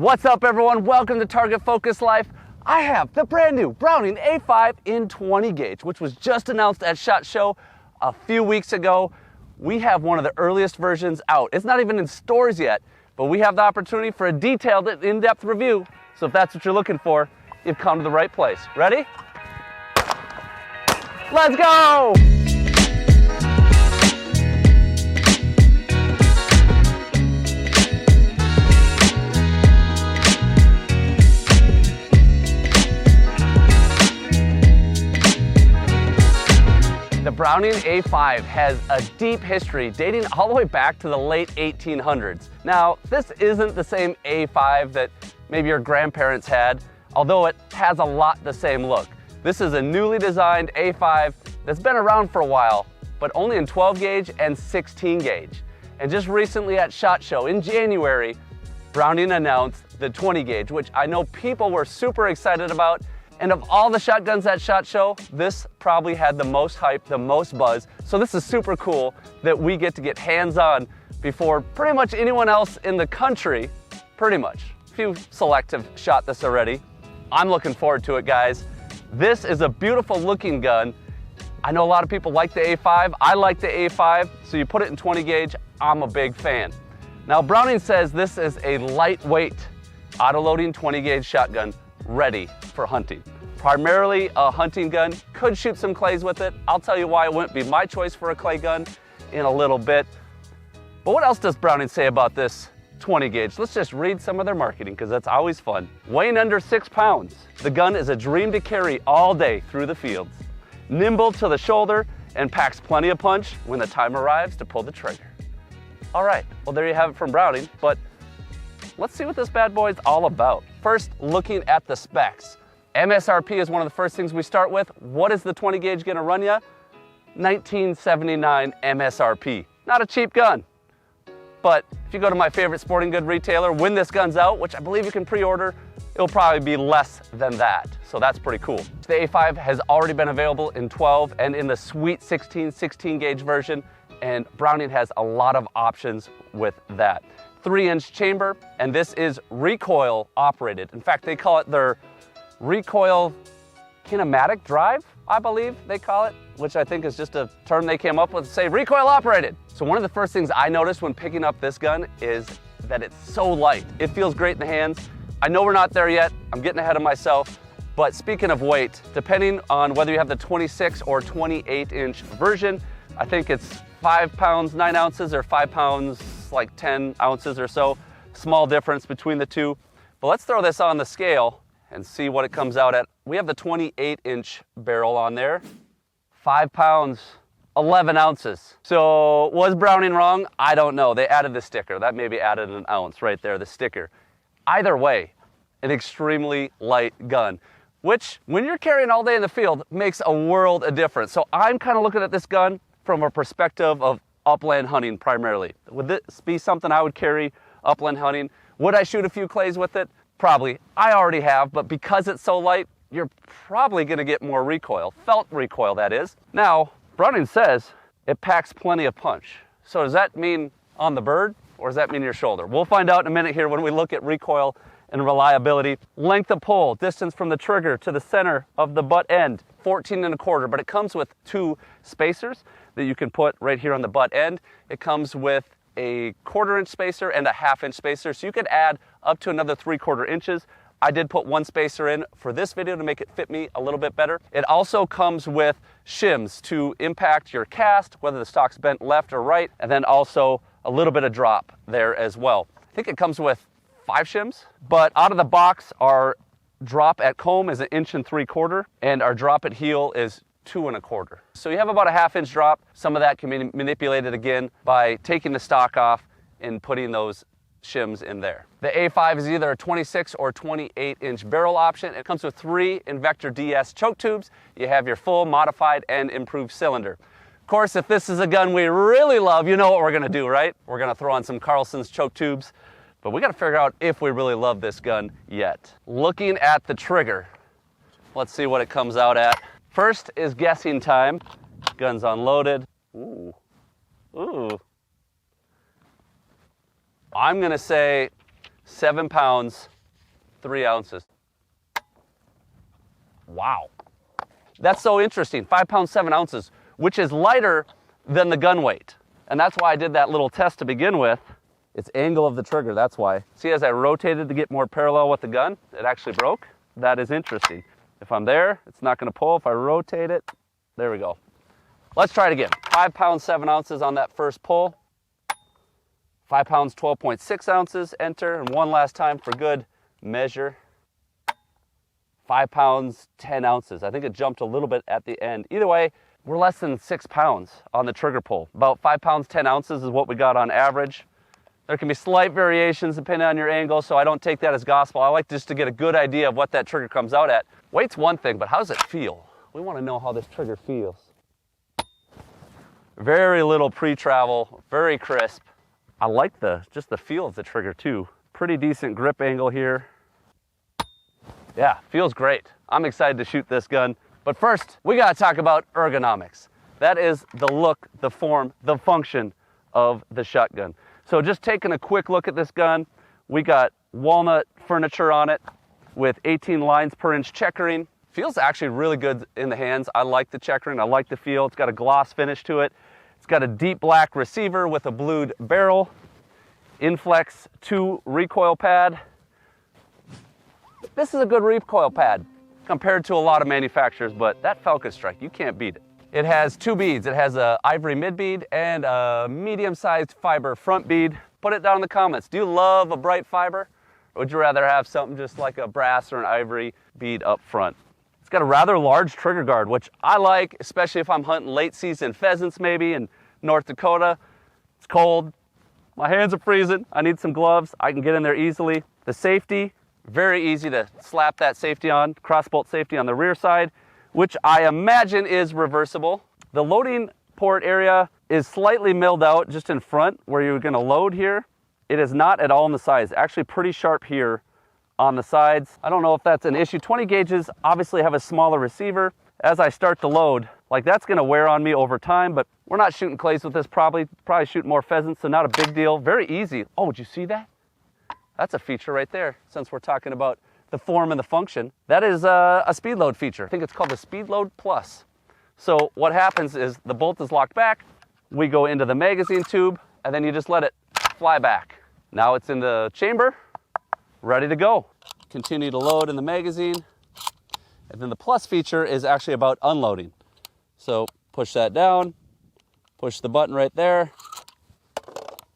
What's up, everyone? Welcome to Target Focus Life. I have the brand new Browning A5 in 20 gauge, which was just announced at SHOT Show a few weeks ago. We have one of the earliest versions out. It's not even in stores yet, but we have the opportunity for a detailed and in-depth review. So if that's what you're looking for, you've come to the right place. Ready? Let's go! The Browning A5 has a deep history dating all the way back to the late 1800s. Now, this isn't the same A5 that maybe your grandparents had, although it has a lot the same look. This is a newly designed A5 that's been around for a while, but only in 12 gauge and 16 gauge. And just recently at SHOT Show in January, Browning announced the 20 gauge, which I know people were super excited about. And of all the shotguns at SHOT Show, this probably had the most hype, the most buzz. So this is super cool that we get to get hands-on before pretty much anyone else in the country, pretty much. A few select have shot this already. I'm looking forward to it, guys. This is a beautiful looking gun. I know a lot of people like the A5. I like the A5, so you put it in 20 gauge, I'm a big fan. Now, Browning says this is a lightweight, auto-loading 20 gauge shotgun ready for hunting. Primarily a hunting gun, could shoot some clays with it. I'll tell you why it wouldn't be my choice for a clay gun in a little bit. But what else does Browning say about this 20 gauge? Let's just read some of their marketing, because that's always fun. Weighing under 6 pounds, the gun is a dream to carry all day through the fields. Nimble to the shoulder and packs plenty of punch when the time arrives to pull the trigger. All right, well, there you have it from Browning, but let's see what this bad boy is all about. First, looking at the specs. MSRP is one of the first things we start with. What is the 20 gauge gonna run you? $1979 MSRP. Not a cheap gun. But if you go to my favorite sporting good retailer, when this gun's out, which I believe you can pre-order, it'll probably be less than that. So that's pretty cool. The A5 has already been available in 12 and in the sweet 16 gauge version, and Browning has a lot of options with that. 3-inch chamber, and this is recoil operated. In fact, they call it their recoil kinematic drive, I believe they call it, which I think is just a term they came up with to say recoil operated. So one of the first things I noticed when picking up this gun is that it's so light. It feels great in the hands. I know we're not there yet. I'm getting ahead of myself. But speaking of weight, depending on whether you have the 26 or 28-inch version, I think it's 5 pounds, 9 ounces, or 5 pounds, like 10 ounces or so. Small difference between the two. But let's throw this on the scale and see what it comes out at. We have the 28-inch barrel on there. 5 pounds, 11 ounces. So was Browning wrong? I don't know. They added the sticker. That maybe added an ounce right there, the sticker. Either way, an extremely light gun, which when you're carrying all day in the field makes a world of difference. So I'm kind of looking at this gun from a perspective of upland hunting primarily. Would this be something I would carry upland hunting? Would I shoot a few clays with it? Probably. I already have, but because it's so light, you're probably gonna get more recoil, felt recoil that is. Now, Browning says it packs plenty of punch. So does that mean on the bird, or does that mean your shoulder? We'll find out in a minute here when we look at recoil and reliability. Length of pull, distance from the trigger to the center of the butt end, 14 1/4, but it comes with 2 spacers that you can put right here on the butt end. It comes with a 1/4 inch spacer and a 1/2 inch spacer, so you could add up to another 3/4 inches. I did put 1 spacer in for this video to make it fit me a little bit better. It also comes with shims to impact your cast, whether the stock's bent left or right, and then also a little bit of drop there as well. I think it comes with 5 shims, but out of the box, our drop at comb is 1 3/4 inches, and our drop at heel is 2 1/4. So you have about a 1/2 inch drop. Some of that can be manipulated again by taking the stock off and putting those shims in there. The A5 is either a 26 or 28-inch barrel option. It comes with 3 Invector DS choke tubes. You have your full, modified, and improved cylinder. Of course, if this is a gun we really love, you know what we're gonna do, right? We're gonna throw on some Carlson's choke tubes, but we gotta figure out if we really love this gun yet. Looking at the trigger, let's see what it comes out at. First is guessing time. Gun's unloaded. Ooh. I'm gonna say 7 pounds, 3 ounces. Wow. That's so interesting, 5 pounds, 7 ounces, which is lighter than the gun weight. And that's why I did that little test to begin with. It's angle of the trigger, that's why. See, as I rotated to get more parallel with the gun, it actually broke. That is interesting. If I'm there, it's not gonna pull. If I rotate it, there we go. Let's try it again. 5 pounds, 7 ounces on that first pull. 5 pounds, 12.6 ounces, enter. And one last time for good measure. 5 pounds, 10 ounces. I think it jumped a little bit at the end. Either way, we're less than 6 pounds on the trigger pull. About 5 pounds, 10 ounces is what we got on average. There can be slight variations depending on your angle, so I don't take that as gospel. I like just to get a good idea of what that trigger comes out at. Weight's one thing, but how does it feel? We want to know how this trigger feels. Very little pre-travel, very crisp. I like just the feel of the trigger too. Pretty decent grip angle here. Yeah, feels great. I'm excited to shoot this gun. But first, we gotta talk about ergonomics. That is the look, the form, the function of the shotgun. So just taking a quick look at this gun, we got walnut furniture on it with 18 lines per inch checkering. Feels actually really good in the hands. I like the checkering, I like the feel. It's got a gloss finish to it. It's got a deep black receiver with a blued barrel. Inflex 2 recoil pad. This is a good recoil pad compared to a lot of manufacturers, but that Falcon Strike, you can't beat it. It has 2 beads. It has a ivory mid bead and a medium-sized fiber front bead. Put it down in the comments. Do you love a bright fiber? Or would you rather have something just like a brass or an ivory bead up front? It's got a rather large trigger guard, which I like, especially if I'm hunting late season pheasants maybe in North Dakota. It's cold, my hands are freezing, I need some gloves, I can get in there easily. The safety, very easy to slap that safety on, crossbolt safety on the rear side, which I imagine is reversible. The loading port area is slightly milled out just in front where you're gonna load here. It is not at all on the sides, actually pretty sharp here on the sides. I don't know if that's an issue. 20 gauges obviously have a smaller receiver. As I start to load, like that's gonna wear on me over time, but we're not shooting clays with this, probably shooting more pheasants, so not a big deal. Very easy. Oh, would you see that? That's a feature right there, since we're talking about the form and the function. That is a speed load feature. I think it's called the Speed Load Plus. So what happens is the bolt is locked back, we go into the magazine tube, and then you just let it fly back. Now it's in the chamber, ready to go. Continue to load in the magazine. And then the plus feature is actually about unloading. So push that down, push the button right there.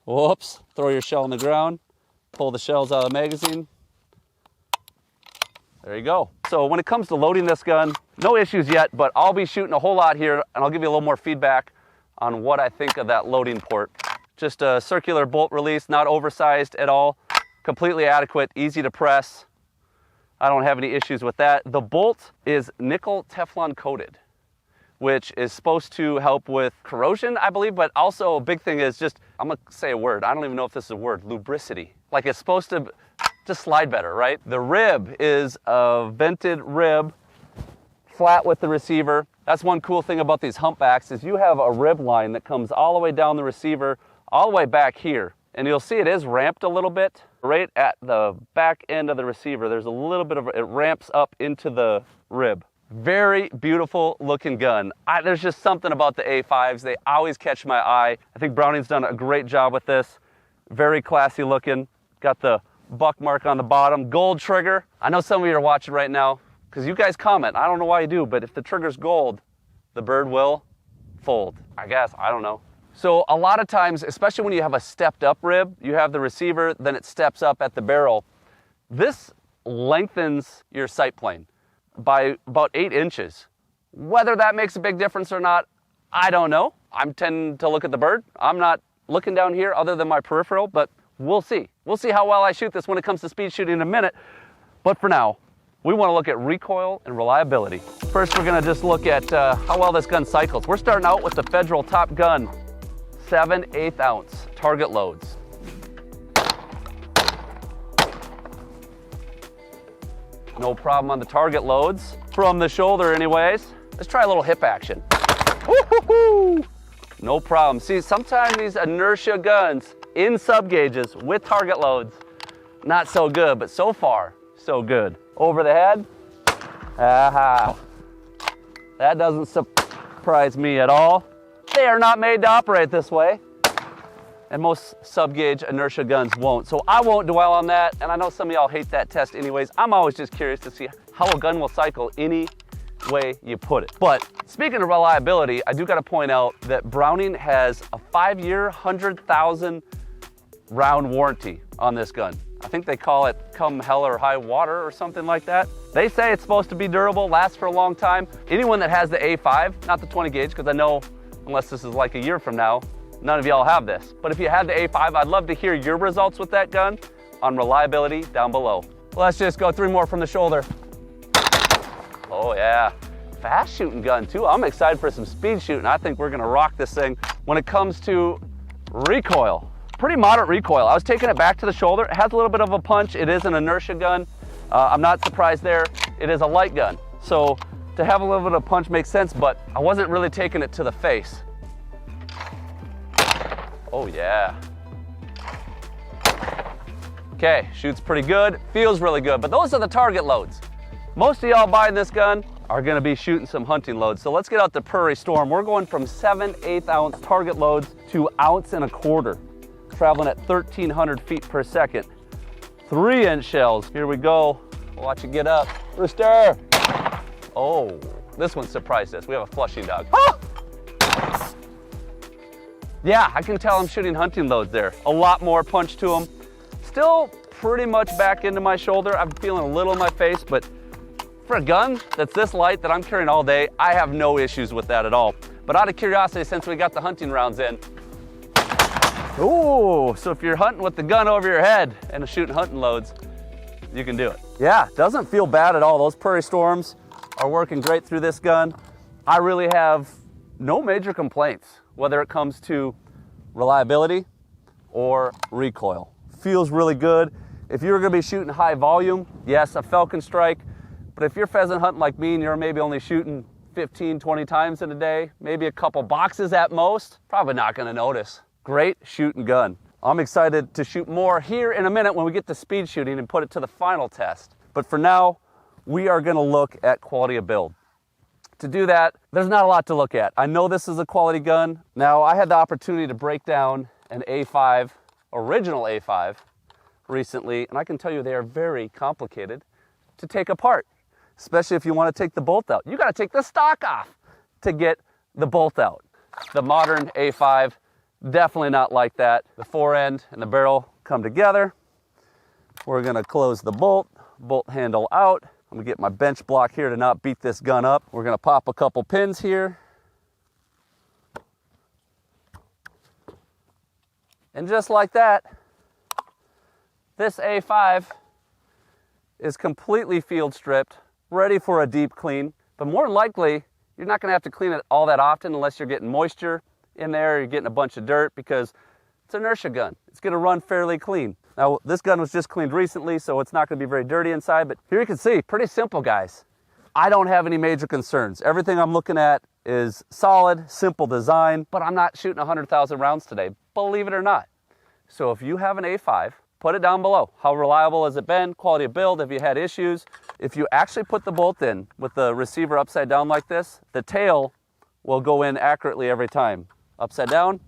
Whoops, throw your shell on the ground, pull the shells out of the magazine. There you go. So when it comes to loading this gun, no issues yet, but I'll be shooting a whole lot here and I'll give you a little more feedback on what I think of that loading port. Just a circular bolt release, not oversized at all, completely adequate, easy to press. I don't have any issues with that. The bolt is nickel Teflon coated, which is supposed to help with corrosion, I believe, but also a big thing is just, I'm gonna say a word, I don't even know if this is a word, lubricity. Like it's supposed to just slide better, right? The rib is a vented rib, flat with the receiver. That's one cool thing about these humpbacks is you have a rib line that comes all the way down the receiver, all the way back here. And you'll see it is ramped a little bit. Right at the back end of the receiver, there's a little bit of, it ramps up into the rib. Very beautiful looking gun. There's just something about the A5s. They always catch my eye. I think Browning's done a great job with this. Very classy looking. Got the buck mark on the bottom, gold trigger. I know some of you are watching right now because you guys comment. I don't know why you do, but if the trigger's gold, the bird will fold. I guess, I don't know. So a lot of times, especially when you have a stepped up rib, you have the receiver, then it steps up at the barrel. This lengthens your sight plane by about 8 inches. Whether that makes a big difference or not, I don't know. I'm tending to look at the bird. I'm not looking down here other than my peripheral, but we'll see. We'll see how well I shoot this when it comes to speed shooting in a minute. But for now, we want to look at recoil and reliability. First, we're going to just look at how well this gun cycles. We're starting out with the Federal Top Gun 7/8 ounce target loads. No problem on the target loads. From the shoulder anyways. Let's try a little hip action. Woo-hoo-hoo! No problem. See, sometimes these inertia guns in sub gauges with target loads, not so good, but so far, so good. Over the head, aha. That doesn't surprise me at all. They are not made to operate this way. And most sub-gauge inertia guns won't. So I won't dwell on that. And I know some of y'all hate that test anyways. I'm always just curious to see how a gun will cycle any way you put it. But speaking of reliability, I do gotta point out that Browning has a 5-year, 100,000 round warranty on this gun. I think they call it come hell or high water or something like that. They say it's supposed to be durable, last for a long time. Anyone that has the A5, not the 20 gauge, because I know unless this is like a year from now, none of y'all have this. But if you have the A5, I'd love to hear your results with that gun on reliability down below. Let's just go 3 more from the shoulder. Oh yeah, fast shooting gun too. I'm excited for some speed shooting. I think we're gonna rock this thing. When it comes to recoil, pretty moderate recoil. I was taking it back to the shoulder. It has a little bit of a punch. It is an inertia gun. I'm not surprised there. It is a light gun. So to have a little bit of punch makes sense, but I wasn't really taking it to the face. Oh yeah. Okay, shoots pretty good, feels really good, but those are the target loads. Most of y'all buying this gun are gonna be shooting some hunting loads. So let's get out the Prairie Storm. We're going from 7/8 ounce target loads to 1.25 ounces, traveling at 1,300 feet per second. 3-inch shells, here we go. Watch it get up. Rooster! Oh, this one surprised us. We have a flushing dog. Ah! Yeah, I can tell I'm shooting hunting loads there. A lot more punch to them. Still pretty much back into my shoulder. I'm feeling a little in my face, but for a gun that's this light that I'm carrying all day, I have no issues with that at all. But out of curiosity, since we got the hunting rounds in, ooh, so if you're hunting with the gun over your head and shooting hunting loads, you can do it. Yeah, doesn't feel bad at all. Those Prairie Storms are working great through this gun. I really have no major complaints, whether it comes to reliability or recoil. Feels really good. If you're gonna be shooting high volume, yes, a Falcon Strike, but if you're pheasant hunting like me and you're maybe only shooting 15, 20 times in a day, maybe a couple boxes at most, probably not gonna notice. Great shooting gun. I'm excited to shoot more here in a minute when we get to speed shooting and put it to the final test. But for now, we are gonna look at quality of build. To do that, there's not a lot to look at. I know this is a quality gun. Now, I had the opportunity to break down an A5, original A5, recently, and I can tell you they are very complicated to take apart, especially if you want to take the bolt out. You got to take the stock off to get the bolt out. The modern A5, definitely not like that. The fore end and the barrel come together. We're gonna close the bolt handle out. I'm gonna get my bench block here to not beat this gun up. We're gonna pop a couple pins here. And just like that, this A5 is completely field stripped, ready for a deep clean. But more than likely, you're not gonna have to clean it all that often unless you're getting moisture in there, or you're getting a bunch of dirt, because it's an inertia gun. It's gonna run fairly clean. Now, this gun was just cleaned recently, so it's not gonna be very dirty inside, but here you can see, pretty simple, guys. I don't have any major concerns. Everything I'm looking at is solid, simple design, but I'm not shooting 100,000 rounds today, believe it or not. So if you have an A5, put it down below. How reliable has it been? Quality of build? Have you had issues? If you actually put the bolt in with the receiver upside down like this, the tail will go in accurately every time. Upside down,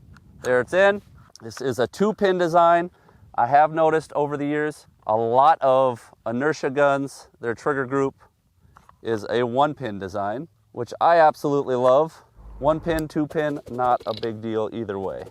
there it's in. This is a 2-pin design. I have noticed over the years, a lot of inertia guns, their trigger group is a 1-pin design, which I absolutely love. 1-pin, 2-pin, not a big deal either way.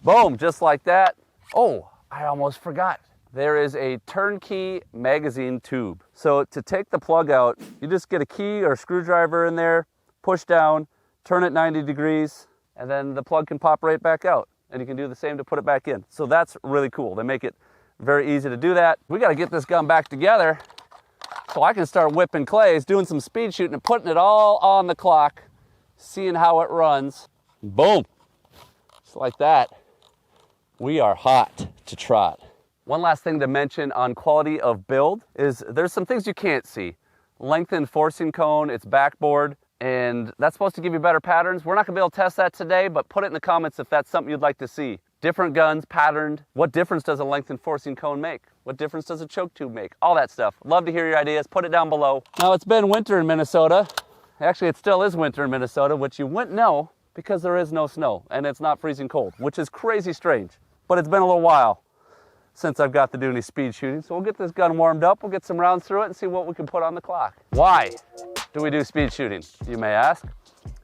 Boom, just like that. Oh, I almost forgot. There is a turnkey magazine tube. So to take the plug out, you just get a key or a screwdriver in there, push down, turn it 90 degrees, and then the plug can pop right back out. And you can do the same to put it back in. So that's really cool. They make it very easy to do that. We got to get this gun back together so I can start whipping clays, doing some speed shooting and putting it all on the clock, seeing how it runs. Boom. Just like that. We are hot to trot. One last thing to mention on quality of build is there's some things you can't see. Lengthened forcing cone, it's backboard, and that's supposed to give you better patterns. We're not gonna be able to test that today, but put it in the comments if that's something you'd like to see. Different guns, patterned. What difference does a lengthened forcing cone make? What difference does a choke tube make? All that stuff. Love to hear your ideas. Put it down below. Now, it's been winter in Minnesota. Actually, it still is winter in Minnesota, which you wouldn't know because there is no snow and it's not freezing cold, which is crazy strange. But it's been a little while since I've got to do any speed shooting. So we'll get this gun warmed up. We'll get some rounds through it and see what we can put on the clock. Why do we do speed shooting, you may ask?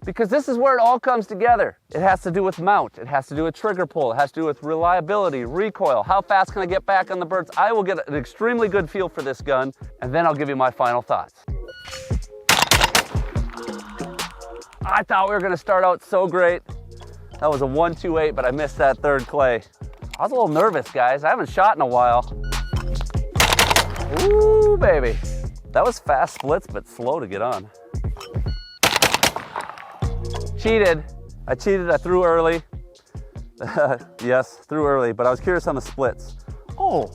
Because this is where it all comes together. It has to do with mount, it has to do with trigger pull, it has to do with reliability, recoil, how fast can I get back on the birds. I will get an extremely good feel for this gun, and then I'll give you my final thoughts. I thought we were gonna start out so great. That was a 1-2-8, but I missed that third clay. I was a little nervous, guys. I haven't shot in a while. Ooh, baby. That was fast splits, but slow to get on. Cheated. I cheated, I threw early. Yes, threw early, but I was curious on the splits. Oh,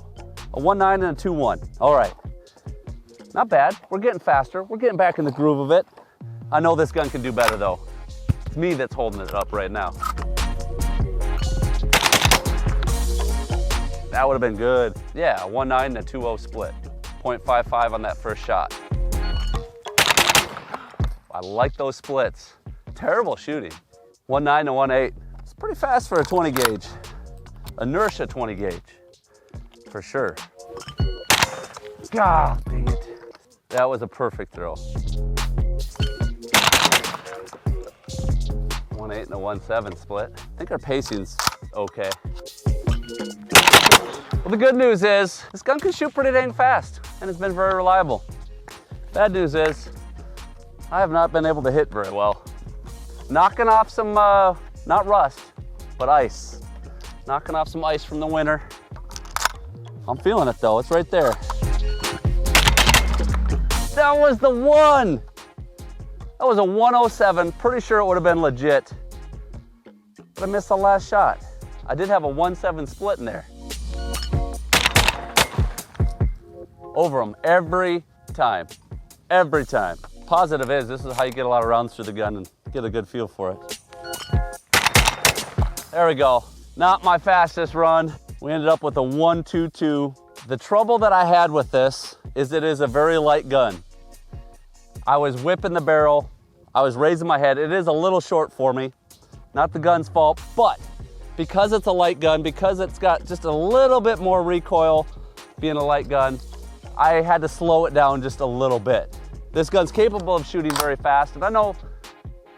a 1-9 and a 2-1. All right. Not bad. We're getting faster. We're getting back in the groove of it. I know this gun can do better though. It's me that's holding it up right now. That would have been good. Yeah, a 1-9 and a 2-0 split. 0.55 on that first shot. I like those splits. Terrible shooting. 1-9 to 1-8. It's pretty fast for a 20 gauge. Inertia 20 gauge, for sure. God dang it. That was a perfect throw. 1-8 and a 1-7 split. I think our pacing's okay. Well, the good news is this gun can shoot pretty dang fast, and it's been very reliable. Bad news is I have not been able to hit very well. Knocking off some, not rust, but ice. Knocking off some ice from the winter. I'm feeling it though, it's right there. That was the one! That was a 107, pretty sure it would have been legit. But I missed the last shot. I did have a 1-7 split in there. Over them every time, every time. Positive is, this is how you get a lot of rounds through the gun and get a good feel for it. There we go. Not my fastest run. We ended up with a 1-2-2. The trouble that I had with this is it is a very light gun. I was whipping the barrel. I was raising my head. It is a little short for me. Not the gun's fault, but because it's a light gun, because it's got just a little bit more recoil being a light gun, I had to slow it down just a little bit. This gun's capable of shooting very fast, and I know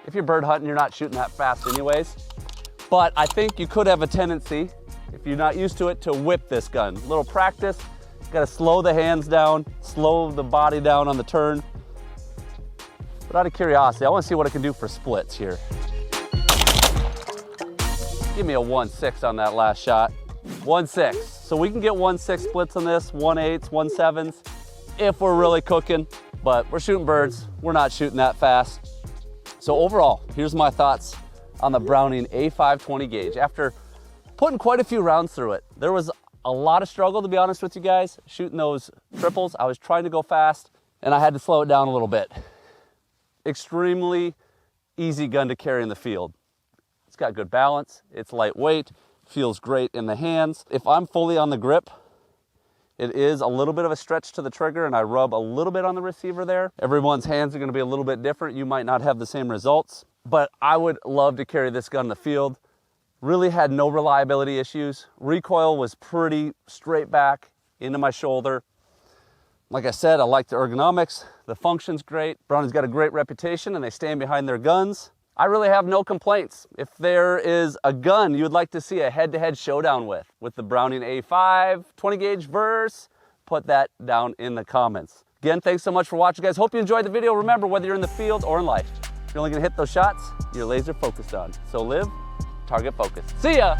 if you're bird hunting, you're not shooting that fast anyways, but I think you could have a tendency, if you're not used to it, to whip this gun. A little practice, you gotta slow the hands down, slow the body down on the turn. But out of curiosity, I wanna see what it can do for splits here. Give me a 1-6 on that last shot. 1-6. So we can get 1-6 splits on this, 1-8s, 1-7s, if we're really cooking. But we're shooting birds, we're not shooting that fast. So overall, here's my thoughts on the Browning A5 20 gauge. After putting quite a few rounds through it, there was a lot of struggle, to be honest with you guys, shooting those triples. I was trying to go fast, and I had to slow it down a little bit. Extremely easy gun to carry in the field. It's got good balance, it's lightweight, feels great in the hands. If I'm fully on the grip, it is a little bit of a stretch to the trigger and I rub a little bit on the receiver there. Everyone's hands are gonna be a little bit different. You might not have the same results, but I would love to carry this gun in the field. Really had no reliability issues. Recoil was pretty straight back into my shoulder. Like I said, I like the ergonomics. The function's great. Browning's got a great reputation and they stand behind their guns. I really have no complaints. If there is a gun you would like to see a head-to-head showdown with the Browning A5 20 gauge verse, put that down in the comments. Again, thanks so much for watching, guys. Hope you enjoyed the video. Remember, whether you're in the field or in life, you're only gonna hit those shots you're laser focused on. So live target focused. See ya.